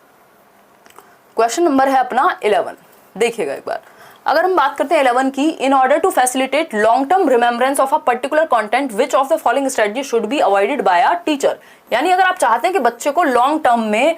Speaker 1: क्वेश्चन नंबर है अपना 11। देखिएगा एक बार, अगर हम बात करते हैं 11 की, in order to facilitate long term remembrance of a particular content which of the following strategy should be avoided by a teacher, यानी अगर आप चाहते हैं कि बच्चे को लॉन्ग टर्म में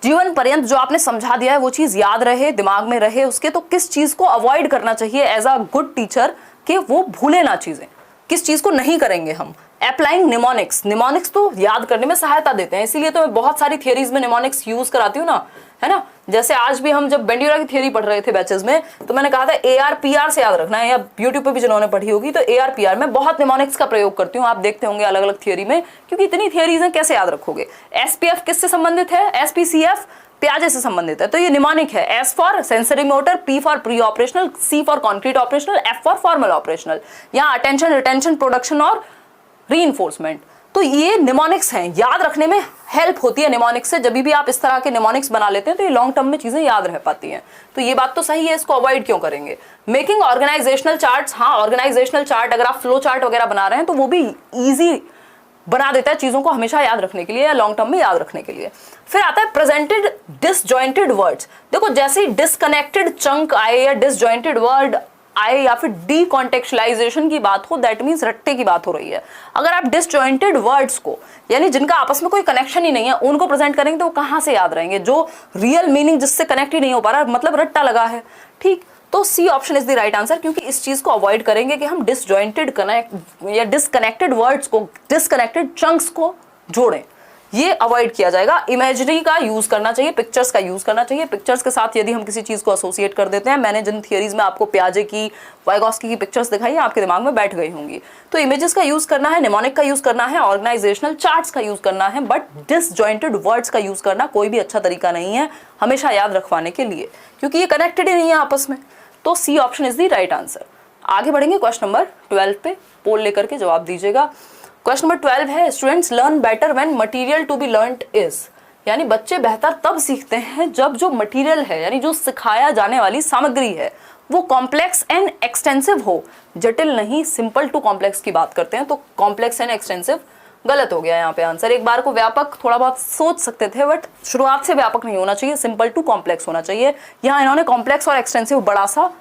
Speaker 1: जीवन पर्यंत जो आपने समझा दिया है वो चीज याद रहे, दिमाग में रहे उसके, तो किस चीज को अवॉइड करना चाहिए एज अ गुड टीचर कि वो भूले ना चीजें? किस चीज को नहीं करेंगे हम? अप्लाइंग निमोनिक्स, निमोनिक्स तो याद करने में सहायता देते हैं, इसीलिए तो मैं बहुत सारी थियरीज में निमोनिक्स यूज कराती हूँ ना, है ना। जैसे आज भी हम जब बेंड्यूरा की थियरी पढ़ रहे थे बैचेस में, तो मैंने कहा था ARPR से याद रखना है, या यूट्यूब पे भी जिन्होंने पढ़ी होगी तो ARPR में बहुत निमोनिक्स का प्रयोग करती हूँ, आप देखते होंगे अलग अलग थियरी में, क्योंकि इतनी थियरीज हैं कैसे याद रखोगे। SPF किससे संबंधित है? SPCF प्याजे से संबंधित है, तो ये निमोनिक है। S for sensory motor, P for pre operational, C for concrete operational, F for formal operational. यहाँ अटेंशन, रिटेंशन, प्रोडक्शन और रीइंफोर्समेंट, तो ये निमोनिक्स हैं, याद रखने में हेल्प होती है निमोनिक्स से। जब भी आप इस तरह के निमोनिक्स बना लेते हैं तो ये लॉन्ग टर्म में चीजें याद रह पाती हैं, तो ये बात तो सही है, इसको अवॉइड क्यों करेंगे? मेकिंग ऑर्गेनाइजेशनल चार्ट्स, हाँ ऑर्गेनाइजेशनल चार्ट अगर आप फ्लो चार्ट वगैरह बना रहे हैं तो वो भी ईजी बना देता है चीजों को हमेशा याद रखने के लिए या लॉन्ग टर्म में याद रखने के लिए। फिर आता है प्रेजेंटेड डिसजॉइंटेड वर्ड्स। देखो जैसे ही डिसकनेक्टेड चंक आए या डिसजॉइंटेड वर्ड आए या फिर डीकॉन्टेक्चुअलाइजेशन की बात हो, दैट मीन्स रट्टे की बात हो रही है। अगर आप डिसजॉइंटेड वर्ड्स को, यानी जिनका आपस में कोई कनेक्शन ही नहीं है, उनको प्रेजेंट करेंगे तो वो कहां से याद रहेंगे? जो रियल मीनिंग जिससे कनेक्ट ही नहीं हो पा रहा, मतलब रट्टा लगा है। ठीक, तो C option is the right answer, क्योंकि इस चीज को अवॉइड करेंगे कि हम डिसजॉइंटेड कनेक्ट या डिसकनेक्टेड वर्ड्स को, डिसकनेक्टेड चंक्स को जोड़ें, ये अवॉइड किया जाएगा। इमेजरी का यूज करना चाहिए, पिक्चर्स का यूज करना चाहिए। पिक्चर्स के साथ यदि हम किसी चीज को एसोसिएट कर देते हैं, मैंने जिन थियरीज में आपको प्याजे की, वाइगॉस्की की पिक्चर्स दिखाई है, आपके दिमाग में बैठ गई होंगी। तो इमेजेस का यूज करना है, निमोनिक का यूज करना है, ऑर्गेनाइजेशनल चार्ट्स का यूज करना है, बट डिसजॉइंटेड वर्ड्स का यूज करना कोई भी अच्छा तरीका नहीं है हमेशा याद रखवाने के लिए, क्योंकि ये कनेक्टेड ही नहीं है आपस में। तो C option is the right answer. आगे बढ़ेंगे क्वेश्चन नंबर 12 पे, पोल लेकर के जवाब दीजिएगा। क्वेश्चन नंबर 12 है students learn better when material to be learned is, यानी बच्चे बेहतर तब सीखते हैं जब जो मटेरियल है यानी जो सिखाया जाने वाली सामग्री है वो कॉम्प्लेक्स एंड एक्सटेंसिव हो, जटिल नहीं, सिंपल टू कॉम्प्लेक्स की बात करते हैं तो कॉम्प्लेक्स एंड एक्सटेंसिव गलत हो गया यहाँ पे आंसर। एक बार को व्यापक थोड़ा बहुत सोच सकते थे बट शुरुआत से व्यापक नहीं होना चाहिए, सिंपल टू कॉम्प्लेक्स होना चाहिए। यहाँ इन्होंने कॉम्प्लेक्स और एक्सटेंसिव बड़ा सा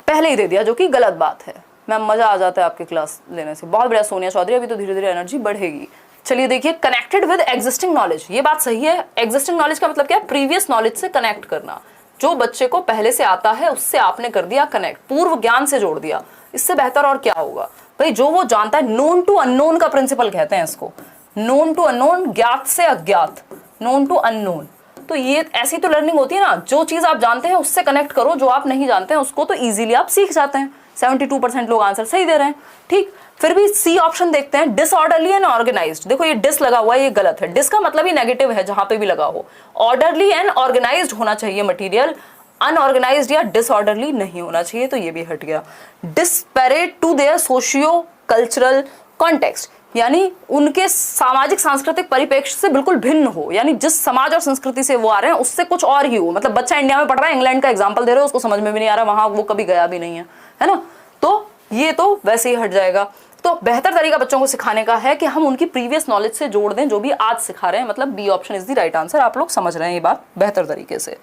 Speaker 1: पहले ही दे दिया जो कि गलत बात है। मैम मजा आ जाता है आपकी क्लास लेने से, बहुत बढ़िया सोनिया चौधरी, अभी तो धीरे धीरे एनर्जी बढ़ेगी। चलिए देखिए कनेक्टेड विद एग्जिस्टिंग नॉलेज, ये बात सही है। एग्जिस्टिंग नॉलेज का मतलब क्या है? प्रीवियस नॉलेज से कनेक्ट करना, जो बच्चे को पहले से आता है उससे आपने कर दिया कनेक्ट, पूर्व ज्ञान से जोड़ दिया, इससे बेहतर और क्या होगा भाई। जो वो जानता है, नोन टू अननोन का प्रिंसिपल कहते हैं इसको, नोन टू अननोन, ज्ञात से अज्ञात, नोन टू अननोन। तो ये ऐसी तो लर्निंग होती है ना, जो चीज आप जानते हैं उससे कनेक्ट करो, जो आप नहीं जानते हैं उसको तो इजीली आप सीख जाते हैं। 72% लोग आंसर सही दे रहे हैं। ठीक, फिर भी सी ऑप्शन देखते हैं, डिसऑर्डरली एंड ऑर्गेनाइज्ड। देखो ये डिस लगा हुआ है, ये गलत है, डिस का मतलब ही नेगेटिव है जहां पे भी लगा हो। ऑर्डरली एंड ऑर्गेनाइज्ड होना चाहिए मटेरियल, अनऑर्गेनाइज्ड या डिसऑर्डरली नहीं होना चाहिए, तो ये भी हट गया। Disparate to their socio cultural context, यानी उनके सामाजिक सांस्कृतिक परिप्रेक्ष्य से बिल्कुल भिन्न हो, यानी जिस समाज और संस्कृति से वो आ रहे हैं उससे कुछ और ही हो। मतलब बच्चा इंडिया में पढ़ रहा है, इंग्लैंड का एग्जांपल दे रहे हो, उसको समझ में भी नहीं आ रहा, वहां वो कभी गया भी नहीं है ना, तो ये तो वैसे ही हट जाएगा। तो बेहतर तरीका बच्चों को सिखाने का है कि हम उनकी प्रीवियस नॉलेज से जोड़ दें जो भी आज सिखा रहे हैं, मतलब B option is the right answer. आप लोग समझ रहे हैं ये बात बेहतर तरीके से।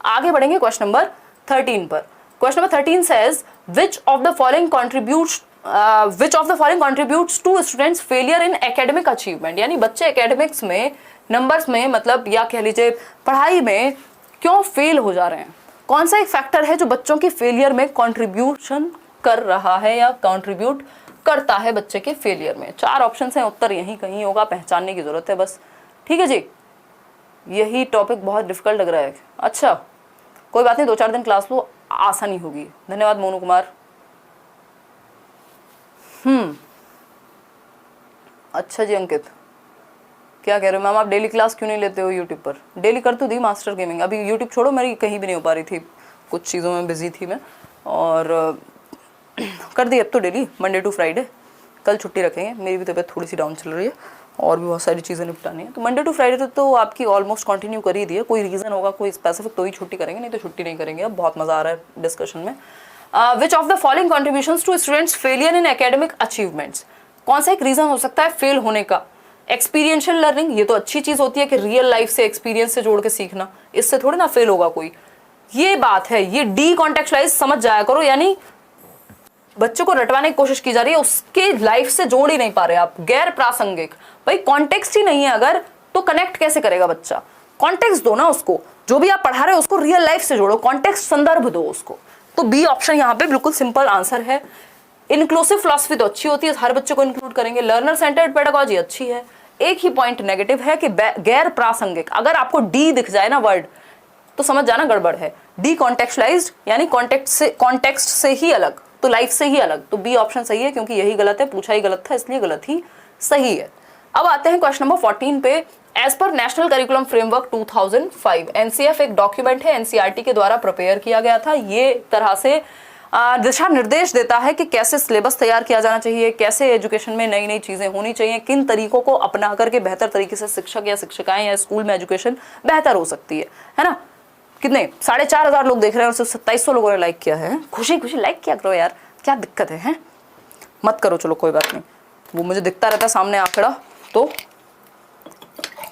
Speaker 1: आगे बढ़ेंगे क्वेश्चन नंबर 13 पर। Question number 13 says which of the following contributes to students failure in academic achievement, यानी बच्चे एकेडमिक्स में, नंबर्स में, मतलब या कह लीजिए पढ़ाई में क्यों फेल हो जा रहे हैं। कौन सा एक फैक्टर है जो बच्चों के फेलियर में कंट्रीब्यूशन कर रहा है या कंट्रीब्यूट करता है बच्चे के फेलियर में। 4 ऑप्शन हैं, उत्तर यहीं कहीं होगा, पहचानने की जरूरत है बस। ठीक है जी, यही टॉपिक बहुत डिफिकल्ट लग रहा है। अच्छा कोई बात नहीं, 2-4 दिन क्लास लो, आसानी होगी। धन्यवाद मोनू कुमार। अच्छा जी अंकित क्या कह रहे हो मैम, आप डेली क्लास क्यों नहीं लेते हो यूट्यूब पर? डेली कर तो दी मास्टर गेमिंग, अभी यूट्यूब छोड़ो, मेरी कहीं भी नहीं हो पा रही थी, कुछ चीज़ों में बिजी थी मैं, और कर दी अब तो डेली, मंडे टू फ्राइडे। कल छुट्टी रखेंगे, मेरी भी तबीयत थोड़ी सी डाउन चल रही है और भी बहुत सारी चीज़ें निपटानी है, तो मंडे टू फ्राइडे तो आपकी ऑलमोस्ट कंटिन्यू कर ही दी है। कोई रीज़न होगा कोई स्पेसिफिक तो ही छुट्टी करेंगे, नहीं तो छुट्टी नहीं करेंगे। अब बहुत मज़ा आ रहा है डिस्कशन में। Which of the following contributions to students failure in academic achievements, कौन सा एक रीज़न हो सकता है फेल होने का? एक्सपीरियंशियल लर्निंग, ये तो अच्छी चीज़ होती है कि रियल लाइफ से, एक्सपीरियंस से जोड़ के सीखना, इससे थोड़ी ना फेल होगा कोई, ये बात है। ये डी कॉन्टेक्चुअलाइज समझ जाया करो, यानी बच्चों को रटवाने की कोशिश की जा रही है, उसके लाइफ से जोड़ ही नहीं पा रहे आप। गैर प्रासंगिक, भाई कॉन्टेक्स्ट ही नहीं है अगर, तो कनेक्ट कैसे करेगा बच्चा? कॉन्टेक्स्ट दो ना उसको, जो भी आप पढ़ा रहे हो उसको रियल लाइफ से जोड़ो, कॉन्टेक्स्ट संदर्भ दो उसको। तो बी ऑप्शन यहाँ पे बिल्कुल सिंपल आंसर है। इंक्लूसिव फिलॉसफी तो अच्छी होती है, हर बच्चे को इंक्लूड करेंगे। लर्नर सेंटर्ड पेडागॉजी अच्छी है। एक ही पॉइंट नेगेटिव है कि गैर प्रासंगिक, अगर आपको डी दिख जाए ना वर्ड तो समझ जाना गड़बड़ है। डी कॉन्टेक्चुअलाइज्ड, यानी कॉन्टेक्स्ट से ही अलग, तो लाइफ से ही अलग, तो बी ऑप्शन सही है, क्योंकि यही गलत है, पूछा ही गलत था इसलिए गलत ही सही है। अब आते हैं क्वेश्चन नंबर 14 पे। As per national curriculum framework 2005, NCF एक डॉक्यूमेंट है, एनसीईआरटी के द्वारा प्रिपेयर किया गया था। ये तरह से दिशा निर्देश देता है कि कैसे सिलेबस तैयार किया जाना चाहिए, कैसे एजुकेशन में नई नई चीजें होनी चाहिए, किन तरीकों को अपना करके बेहतर तरीके से शिक्षक या शिक्षिकाएं या स्कूल में एजुकेशन बेहतर हो सकती है ना। कितने 4,500 लोग देख रहे हैं और सिर्फ 2700 लोगों ने लाइक किया है। खुशी खुशी लाइक किया करो यार, क्या दिक्कत है? मत करो, चलो कोई बात नहीं, वो मुझे दिखता रहता है सामने आंकड़ा, तो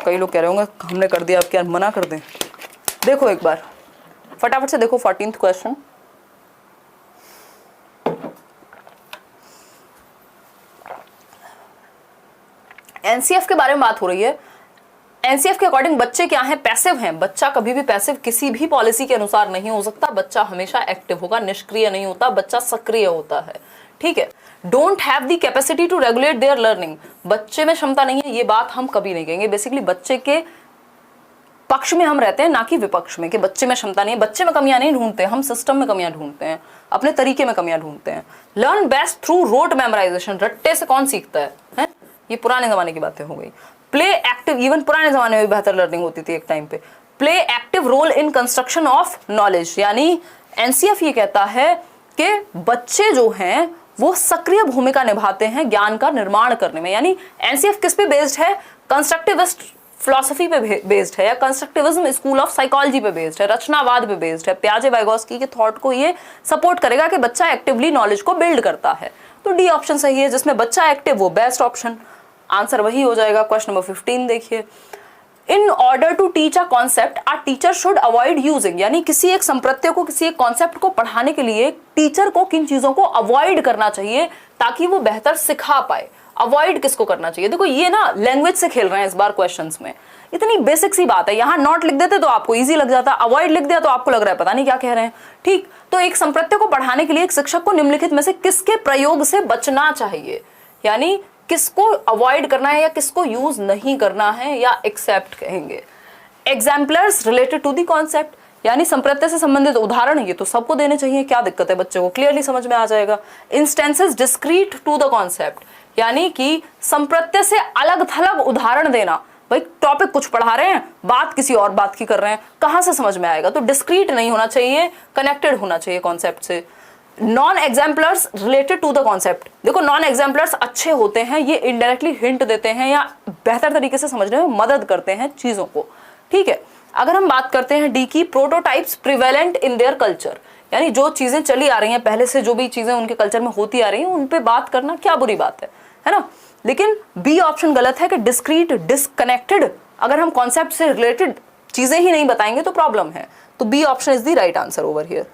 Speaker 1: कई लोग कह रहे होंगे हमने कर दिया अब क्या मना कर दें। देखो एक बार फटाफट से देखो 14th क्वेश्चन। एनसीएफ के बारे में बात हो रही है। एनसीएफ के अकॉर्डिंग बच्चे क्या हैं? पैसिव हैं। बच्चा कभी भी पैसिव किसी भी पॉलिसी के अनुसार नहीं हो सकता। बच्चा हमेशा एक्टिव होगा, निष्क्रिय नहीं होता, बच्चा सक्रिय होता है। ठीक है। Don't have the capacity to regulate their learning, बच्चे में क्षमता नहीं है, ये बात हम कभी नहीं कहेंगे। बेसिकली बच्चे के पक्ष में हम रहते हैं, ना कि विपक्ष में, कि बच्चे में क्षमता नहीं है। बच्चे में कमियां नहीं ढूंढते हम, सिस्टम में कमियां ढूंढते हैं, अपने तरीके में कमियां ढूंढते हैं। Learn best through rote memorisation, रट्टे से कौन सीखता है? ये पुराने जमाने की बातें हो गई। प्ले एक्टिव, इवन पुराने जमाने में भी बेहतर लर्निंग होती थी एक टाइम पे। Play active role in construction of knowledge, यानी एनसीएफ ये कहता है कि बच्चे जो हैं वो सक्रिय भूमिका निभाते हैं ज्ञान का निर्माण करने में। यानी एनसीएफ किस पे बेस्ड है? कंस्ट्रक्टिविस्ट फिलॉसफी पे बेस्ड है, या कंस्ट्रक्टिविज्म स्कूल ऑफ साइकोलॉजी पे बेस्ड है, रचनावाद पे बेस्ड है। पियाजे वाइगोस्की के थॉट को ये सपोर्ट करेगा कि बच्चा एक्टिवली नॉलेज को बिल्ड करता है। तो डी ऑप्शन सही है, जिसमें बच्चा एक्टिव, वो बेस्ट ऑप्शन, आंसर वही हो जाएगा। क्वेश्चन नंबर 15 देखिए, in order to teach a concept a teacher should avoid using, यानी किसी एक संप्रत्य को, किसी एक कॉन्सेप्ट को पढ़ाने के लिए टीचर को किन चीजों को अवॉइड करना चाहिए ताकि वो बेहतर सिखा पाए। अवॉइड किसको करना चाहिए? देखो ये ना लैंग्वेज से खेल रहे हैं इस बार क्वेश्चंस में, इतनी बेसिक सी बात है। यहाँ नॉट लिख देते तो आपको इजी लग जाता, अवॉइड लिख दिया तो आपको लग रहा है पता नहीं क्या कह रहे हैं। ठीक, तो एक संप्रत्य को पढ़ाने के लिए एक शिक्षक को निम्नलिखित में से किसके प्रयोग से बचना चाहिए, यानी किसको अवॉइड करना है या किसको यूज नहीं करना है, या एक्सेप्ट कहेंगे। Exemplars related to the concept, यानी संप्रत्य से संबंधित उदाहरण, ये तो सबको देने चाहिए, क्या दिक्कत है, बच्चे को क्लियरली समझ में आ जाएगा। Instances discrete to the concept, यानी कि संप्रत्य से अलग थलग उदाहरण देना। भाई टॉपिक कुछ पढ़ा रहे हैं, बात किसी और बात की कर रहे हैं, कहां से समझ में आएगा? तो डिस्क्रीट नहीं होना चाहिए, कनेक्टेड होना चाहिए कॉन्सेप्ट से। Non exemplars related to the concept, देखो नॉन एग्जाम्पलर्स अच्छे होते हैं, ये इनडायरेक्टली हिंट देते हैं या बेहतर तरीके से समझने में मदद करते हैं चीजों को। ठीक है, अगर हम बात करते हैं डी की, prototypes prevalent in their culture, यानी जो चीजें चली आ रही हैं पहले से, जो भी चीजें उनके कल्चर में होती आ रही हैं उन पे बात करना क्या बुरी बात है ना। लेकिन बी ऑप्शन गलत है कि डिस्क्रीट, डिस्कनेक्टेड, अगर हम कॉन्सेप्ट से रिलेटेड चीजें ही नहीं बताएंगे तो प्रॉब्लम है। तो B option is the right answer over here.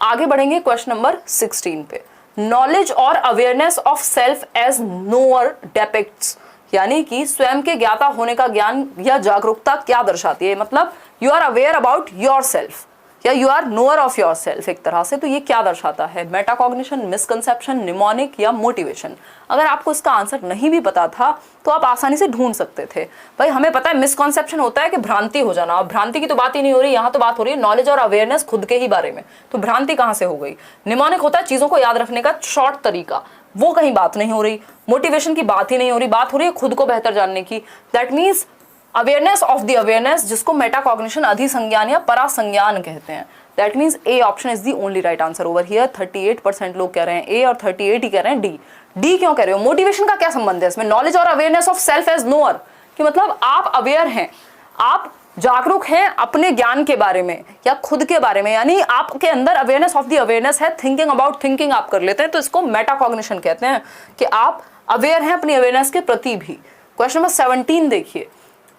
Speaker 1: आगे बढ़ेंगे क्वेश्चन नंबर 16 पे। नॉलेज और awareness of self as knower depicts, यानी कि स्वयं के ज्ञाता होने का ज्ञान या जागरूकता क्या दर्शाती है, मतलब you are aware about yourself या you are knower of yourself एक तरह से। तो ये क्या दर्शाता है? मेटाकॉग्निशन, मिसकंसेप्शन, निमोनिक या मोटिवेशन। अगर आपको इसका आंसर नहीं भी पता था तो आप आसानी से ढूंढ सकते थे। भाई हमें पता है मिसकंसेप्शन होता है कि भ्रांति हो जाना, अब भ्रांति की तो बात ही नहीं हो रही, यहाँ तो बात हो रही है नॉलेज और अवेयरनेस खुद के ही बारे में, तो भ्रांति कहाँ से हो गई? निमोनिक होता है चीजों को याद रखने का शॉर्ट तरीका, वो कहीं बात नहीं हो रही। मोटिवेशन की बात ही नहीं हो रही, बात हो रही है खुद को बेहतर जानने की। That means awareness of the awareness, जिसको मेटाकॉग्निशन, अधिसंज्ञान या परासंज्ञान कहते हैं। That means A option is the only right answer over here. 38% लोग कह रहे हैं ए और 38 ही कह रहे हैं डी। डी क्यों कह रहे हो? मोटिवेशन का क्या संबंध है इसमें? नॉलेज और awareness of self as knower, कि मतलब आप अवेयर हैं, आप जागरूक हैं अपने ज्ञान के बारे में या खुद के बारे में, यानी आपके अंदर अवेयरनेस ऑफ द अवेयरनेस है, थिंकिंग अबाउट थिंकिंग आप कर लेते हैं, तो इसको मेटाकॉग्निशन कहते हैं कि आप अवेयर हैं अपनी अवेयरनेस के प्रति भी। क्वेश्चन नंबर 17 देखिए,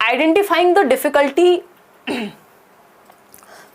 Speaker 1: आइडेंटिफाइंग द डिफिकल्टी,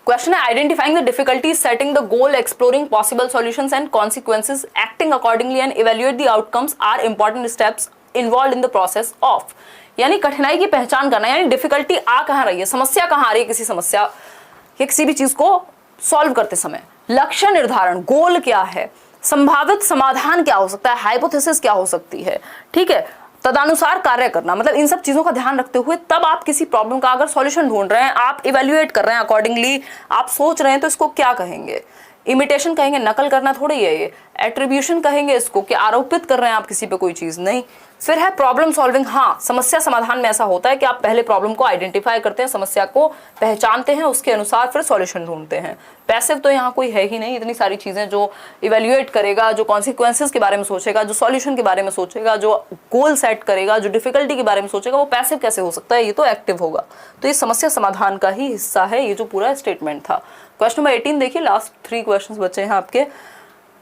Speaker 1: क्वेश्चन है identifying the difficulties, setting the goal, exploring possible solutions and consequences, acting accordingly and evaluate the outcomes are important steps involved in the process of, यानी कठिनाई की पहचान करना, यानी difficulty आ कहां रही है, समस्या कहां आ रही है किसी समस्या या किसी भी चीज को सॉल्व करते समय। लक्ष्य निर्धारण, गोल क्या है, संभावित समाधान क्या हो सकता है, हाइपोथेसिस क्या हो सकती है, ठीक है, तदनुसार कार्य करना, मतलब इन सब चीजों का ध्यान रखते हुए तब आप किसी प्रॉब्लम का अगर सॉल्यूशन ढूंढ रहे हैं, आप इवैल्यूएट कर रहे हैं अकॉर्डिंगली, आप सोच रहे हैं, तो इसको क्या कहेंगे? इमिटेशन कहेंगे, नकल करना थोड़ी है ये। एट्रीब्यूशन कहेंगे इसको कि आरोपित कर रहे हैं आप किसी पे कोई चीज, नहीं। फिर है प्रॉब्लम सॉल्विंग, हाँ समस्या समाधान में ऐसा होता है कि आप पहले प्रॉब्लम को आइडेंटिफाई करते हैं, समस्या को पहचानते हैं, उसके अनुसार फिर सॉल्यूशन ढूंढते हैं। पैसिव तो यहाँ कोई है ही नहीं, इतनी सारी चीजें जो इवैल्यूएट करेगा, जो कॉन्सिक्वेंसेस के बारे में सोचेगा, जो सॉल्यूशन के बारे में सोचेगा, जो गोल सेट करेगा, जो डिफिकल्टी के बारे में सोचेगा, वो पैसिव कैसे हो सकता है? ये तो एक्टिव होगा। तो ये समस्या समाधान का ही हिस्सा है, ये जो पूरा स्टेटमेंट था। क्वेश्चन नंबर 18 देखिए, लास्ट 3 क्वेश्चंस बचे हैं आपके।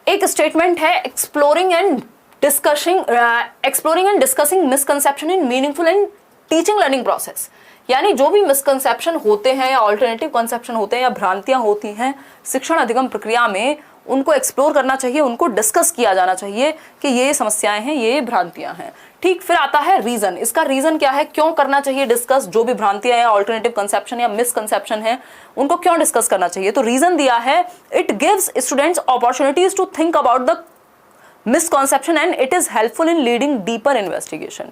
Speaker 1: एक स्टेटमेंट है exploring and discussing misconception in meaningful and teaching learning process, यानी जो भी मिसकंसेप्शन होते हैं या ऑल्टरनेटिव कंसेप्शन होते हैं या भ्रांतियां होती हैं शिक्षण अधिगम प्रक्रिया में, उनको एक्सप्लोर करना चाहिए, उनको डिस्कस किया जाना चाहिए कि ये समस्याएं हैं, ये भ्रांतियां हैं। ठीक, फिर आता है रीजन, इसका रीजन क्या है, क्यों करना चाहिए डिस्कस, जो भी भ्रांतियां या ऑल्टरनेटिव कंसेप्शन या मिसकंसेप्शन है उनको क्यों डिस्कस करना चाहिए? तो रीजन दिया है, it gives students opportunities to think about the misconception and it is helpful in leading deeper investigation.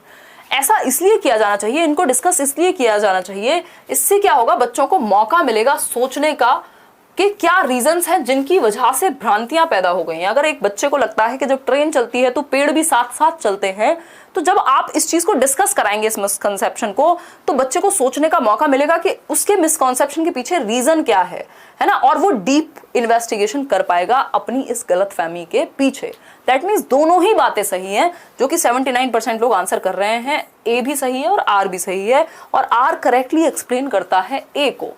Speaker 1: ऐसा इसलिए किया जाना चाहिए, इनको डिस्कस इसलिए किया जाना चाहिए, इससे क्या होगा, बच्चों को मौका मिलेगा सोचने का कि क्या रीजंस हैं जिनकी वजह से भ्रांतियां पैदा हो गई हैं। अगर एक बच्चे को लगता है कि जब ट्रेन चलती है तो पेड़ भी साथ साथ चलते हैं, तो जब आप इस चीज को डिस्कस कराएंगे, इस मिसकंसेप्शन को, तो बच्चे को सोचने का मौका मिलेगा कि उसके मिसकंसेप्शन के पीछे रीजन क्या है ना, और वो डीप इन्वेस्टिगेशन कर पाएगा अपनी इस गलतफहमी के पीछे। दैट मीन्स दोनों ही बातें सही हैं, जो कि 79% लोग आंसर कर रहे हैं। ए भी सही है और आर भी सही है, और आर करेक्टली एक्सप्लेन करता है ए को।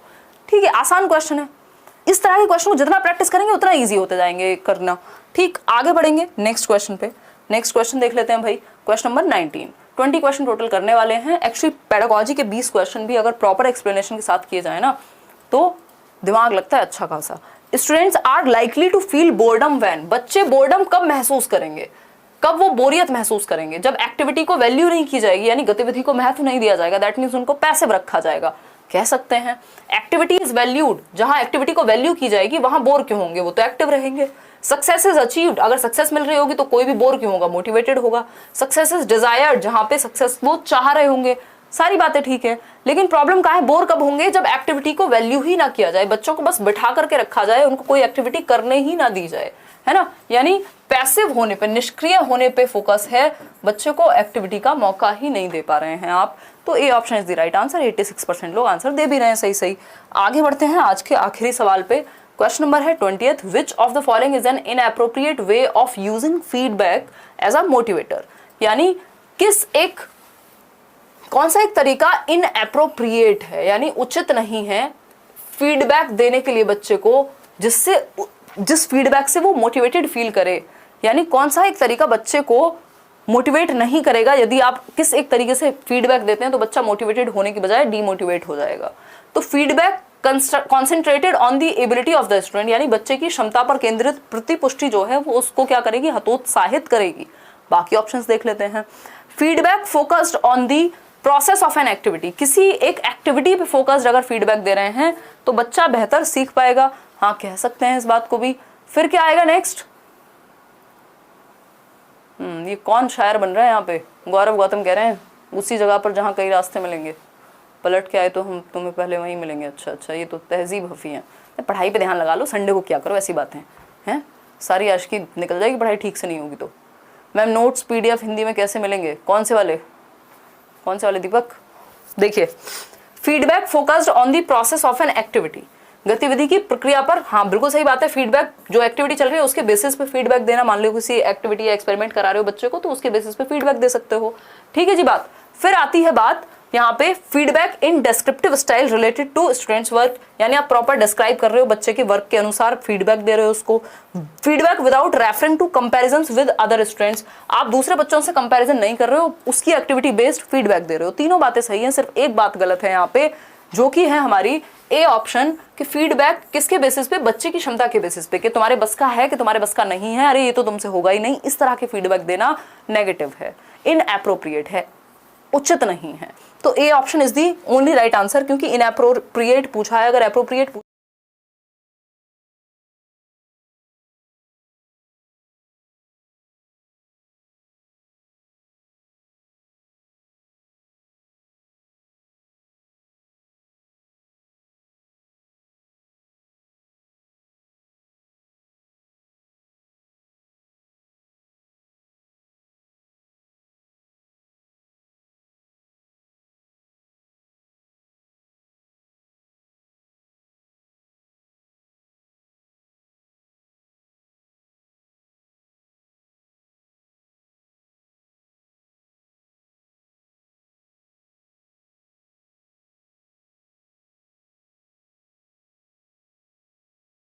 Speaker 1: ठीक है, आसान क्वेश्चन है। इस तरह के क्वेश्चन को जितना प्रैक्टिस करेंगे उतना इजी होते जाएंगे करना। ठीक, आगे बढ़ेंगे नेक्स्ट क्वेश्चन पे। नेक्स्ट क्वेश्चन देख लेते हैं भाई, क्वेश्चन नंबर 19। 20 क्वेश्चन टोटल करने वाले हैं। एक्चुअली पेडागोजी के 20 क्वेश्चन भी अगर प्रॉपर एक्सप्लेनेशन के साथ किए जाए ना, तो दिमाग लगता है अच्छा खासा। Students are likely to feel boredom when, बच्चे बोर्डम कब महसूस करेंगे, कब वो बोरियत महसूस करेंगे? जब एक्टिविटी को वैल्यू नहीं की जाएगी, यानी गतिविधि को महत्व नहीं दिया जाएगा। दैट मीन्स उनको पैसिव रखा जाएगा, कह सकते हैं। एक्टिविटी इज वैल्यूड, जहां एक्टिविटी को वैल्यू की जाएगी वहां बोर क्यों होंगे, वो तो एक्टिव रहेंगे। सक्सेस इज अचीव्ड, अगर सक्सेस मिल रही होगी तो कोई भी बोर क्यों होगा, मोटिवेटेड होगा। सक्सेस इज डिजायर्ड, जहां पे सक्सेस वो चाह रहे होंगे। सारी बातें ठीक है, लेकिन प्रॉब्लम कहाँ है? बोर कब होंगे? जब एक्टिविटी को वैल्यू ही ना किया जाए, बच्चों को बस बिठा करके रखा जाए, उनको कोई एक्टिविटी करने ही ना दी जाए, है ना। यानी पैसिव होने पे, निष्क्रिय होने पे फोकस है, बच्चे को एक्टिविटी का मौका ही नहीं दे पा रहे हैं आप। तो A option is the right answer. 86% लोग आंसर दे भी रहे हैं सही सही। आगे बढ़ते हैं आज के आखिरी सवाल पे। क्वेश्चन नंबर है 20th। Which of the following is an inappropriate way of using feedback as a motivator, यानी कौन सा एक तरीका इनएप्रोप्रिएट है, यानी उचित नहीं है फीडबैक देने के लिए बच्चे को, जिस फीडबैक से वो मोटिवेटेड फील करे। यानी कौन सा एक तरीका बच्चे को मोटिवेट नहीं करेगा। यदि आप किस एक तरीके से फीडबैक देते हैं तो बच्चा मोटिवेटेड होने की बजाय डीमोटिवेट हो जाएगा। तो feedback concentrated on the ability of the student, यानी बच्चे की क्षमता पर केंद्रित प्रतिपुष्टि जो है वो उसको क्या करेगी, हतोत्साहित करेगी। बाकी ऑप्शंस देख लेते हैं। Feedback focused on the process of an activity, किसी एक एक्टिविटी पे फोकस्ड अगर फीडबैक दे रहे हैं तो बच्चा बेहतर सीख पाएगा। हाँ, कह सकते हैं इस बात को भी। फिर क्या आएगा नेक्स्ट? ये कौन शायर बन रहा है यहाँ पे? गौरव गौतम कह रहे हैं उसी जगह पर जहाँ कई रास्ते मिलेंगे, पलट के आए तो हम तुम्हें पहले वहीं मिलेंगे। अच्छा, ये तो तहजीब हफी है। पढ़ाई पे ध्यान लगा लो, संडे को क्या करो, ऐसी बातें हैं। सारी आशिकी निकल जाएगी पढ़ाई ठीक से नहीं होगी तो। मैम नोट्स PDF हिंदी में कैसे मिलेंगे? कौन से वाले दीपक? देखिए, feedback focused on the process of an activity, गतिविधि की प्रक्रिया पर। हाँ, बिल्कुल सही बात है। फीडबैक, जो एक्टिविटी चल रही है उसके बेसिस पे फीडबैक देना। मान लो किसी एक्टिविटी या एक्सपेरिमेंट करा रहे हो बच्चे को, तो उसके बेसिस पे फीडबैक दे सकते हो। ठीक है जी बात। फिर आती है बात यहाँ पे feedback in descriptive style related to students work, यानी आप प्रॉपर डिस्क्राइब कर रहे हो बच्चे के वर्क के अनुसार, फीडबैक दे रहे हो उसको। Feedback without referring to comparisons with other students, आप दूसरे बच्चों से कंपैरिजन नहीं कर रहे हो, उसकी एक्टिविटी बेस्ड फीडबैक दे रहे हो। तीनों बातें सही हैं, सिर्फ एक बात गलत है यहाँ पे, जो कि है हमारी ए ऑप्शन, कि फीडबैक किसके बेसिस पे? बच्चे की क्षमता के बेसिस पे, कि तुम्हारे बस का है कि तुम्हारे बस का नहीं है, अरे ये तो तुमसे होगा ही नहीं। इस तरह के फीडबैक देना नेगेटिव है, इनएप्रोप्रिएट है, उचित नहीं है। तो A option is the only right answer, क्योंकि इनएप्रोप्रिएट पूछा है। अगर एप्रोप्रिएट